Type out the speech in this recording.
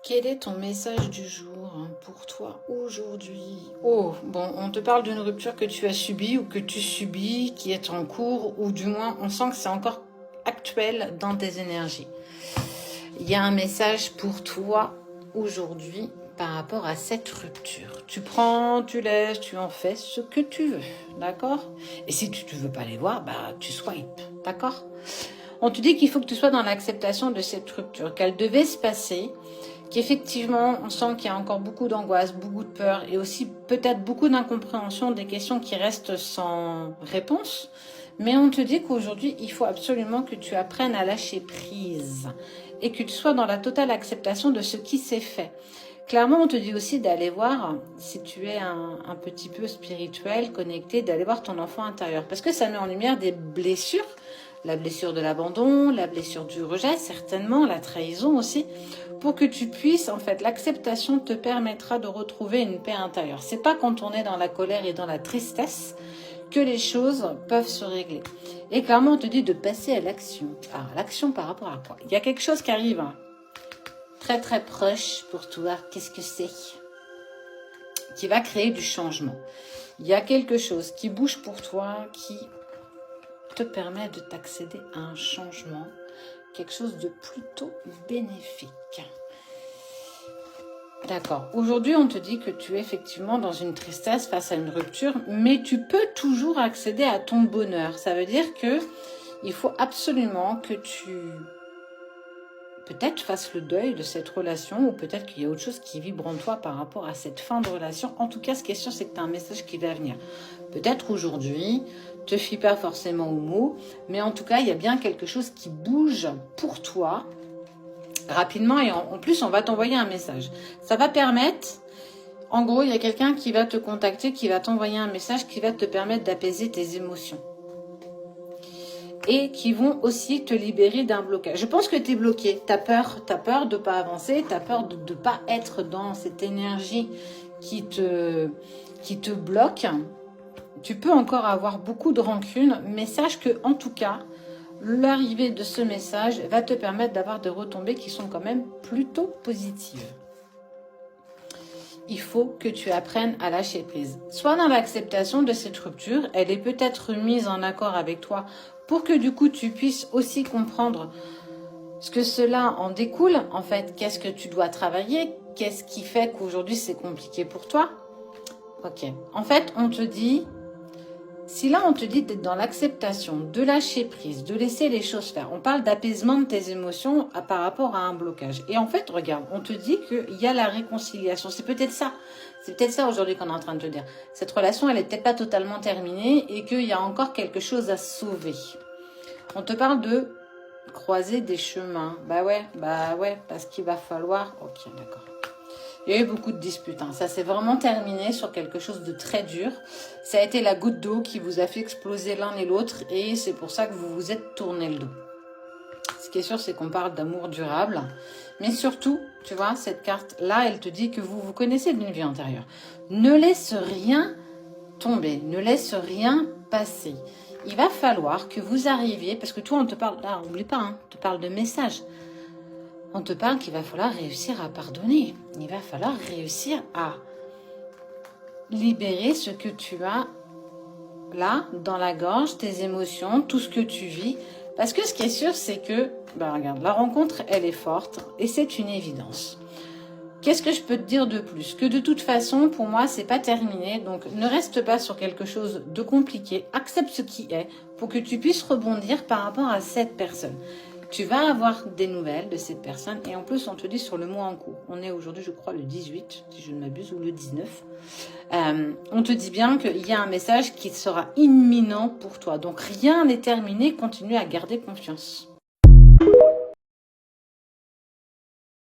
Quel est ton message du jour pour toi aujourd'hui? Oh, bon, on te parle d'une rupture que tu as subie ou que tu subis, qui est en cours, ou du moins, on sent que c'est encore actuel dans tes énergies. Il y a un message pour toi aujourd'hui par rapport à cette rupture. Tu prends, tu laisses, tu en fais ce que tu veux, d'accord? Et si tu ne veux pas les voir, bah tu swipes, d'accord? On te dit qu'il faut que tu sois dans l'acceptation de cette rupture, qu'elle devait se passer, qu'effectivement, on sent qu'il y a encore beaucoup d'angoisse, beaucoup de peur et aussi peut-être beaucoup d'incompréhension, des questions qui restent sans réponse. Mais on te dit qu'aujourd'hui, il faut absolument que tu apprennes à lâcher prise et que tu sois dans la totale acceptation de ce qui s'est fait. Clairement, on te dit aussi d'aller voir, si tu es un petit peu spirituel, connecté, d'aller voir ton enfant intérieur. Parce que ça met en lumière des blessures, la blessure de l'abandon, la blessure du rejet, certainement, la trahison aussi, pour que tu puisses, en fait, l'acceptation te permettra de retrouver une paix intérieure. C'est pas quand on est dans la colère et dans la tristesse que les choses peuvent se régler. Et clairement, on te dit de passer à l'action. Alors, l'action par rapport à quoi? Il y a quelque chose qui arrive, très très proche pour toi. Qu'est-ce que c'est? Qui va créer du changement. Il y a quelque chose qui bouge pour toi, qui te permet de t'accéder à un changement, quelque chose de plutôt bénéfique. D'accord. Aujourd'hui, on te dit que tu es effectivement dans une tristesse face à une rupture, mais tu peux toujours accéder à ton bonheur. Ça veut dire que il faut absolument que tu peut-être fasses le deuil de cette relation, ou peut-être qu'il y a autre chose qui vibre en toi par rapport à cette fin de relation. En tout cas, ce qui est sûr, c'est que tu as un message qui va venir. Peut-être aujourd'hui, te fie pas forcément aux mots, mais en tout cas, il y a bien quelque chose qui bouge pour toi rapidement, et en plus, on va t'envoyer un message. Ça va permettre, en gros, il y a quelqu'un qui va te contacter, qui va t'envoyer un message qui va te permettre d'apaiser tes émotions. Et qui vont aussi te libérer d'un blocage. Je pense que tu es bloqué. Tu as peur de ne pas avancer, tu as peur de ne pas être dans cette énergie qui te bloque. Tu peux encore avoir beaucoup de rancune, mais sache que, en tout cas, l'arrivée de ce message va te permettre d'avoir des retombées qui sont quand même plutôt positives. Il faut que tu apprennes à lâcher prise. Sois dans l'acceptation de cette rupture. Elle est peut-être mise en accord avec toi pour que du coup tu puisses aussi comprendre ce que cela en découle. En fait, qu'est-ce que tu dois travailler? Qu'est-ce qui fait qu'aujourd'hui c'est compliqué pour toi? Ok. En fait, on te dit... Si là, on te dit d'être dans l'acceptation, de lâcher prise, de laisser les choses faire, on parle d'apaisement de tes émotions par rapport à un blocage. Et en fait, regarde, on te dit qu'il y a la réconciliation. C'est peut-être ça. C'est peut-être ça aujourd'hui qu'on est en train de te dire. Cette relation, elle n'est peut-être pas totalement terminée et qu'il y a encore quelque chose à sauver. On te parle de croiser des chemins. Bah ouais, parce qu'il va falloir... Ok, d'accord. Il y a eu beaucoup de disputes. Ça s'est vraiment terminé sur quelque chose de très dur. Ça a été la goutte d'eau qui vous a fait exploser l'un et l'autre. Et c'est pour ça que vous vous êtes tourné le dos. Ce qui est sûr, c'est qu'on parle d'amour durable. Mais surtout, tu vois, cette carte-là, elle te dit que vous vous connaissez d'une vie antérieure. Ne laisse rien tomber. Ne laisse rien passer. Il va falloir que vous arriviez... Parce que toi, on te parle... Là, n'oublie pas, on te parle de messages. On te parle qu'il va falloir réussir à pardonner. Il va falloir réussir à libérer ce que tu as là, dans la gorge, tes émotions, tout ce que tu vis. Parce que ce qui est sûr, c'est que, regarde, la rencontre, elle est forte et c'est une évidence. Qu'est-ce que je peux te dire de plus? Que de toute façon, pour moi, c'est pas terminé. Donc, ne reste pas sur quelque chose de compliqué. Accepte ce qui est pour que tu puisses rebondir par rapport à cette personne. Tu vas avoir des nouvelles de cette personne et en plus on te dit sur le mois en cours. On est aujourd'hui je crois le 18 si je ne m'abuse ou le 19. On te dit bien qu'il y a un message qui sera imminent pour toi. Donc rien n'est terminé, continue à garder confiance.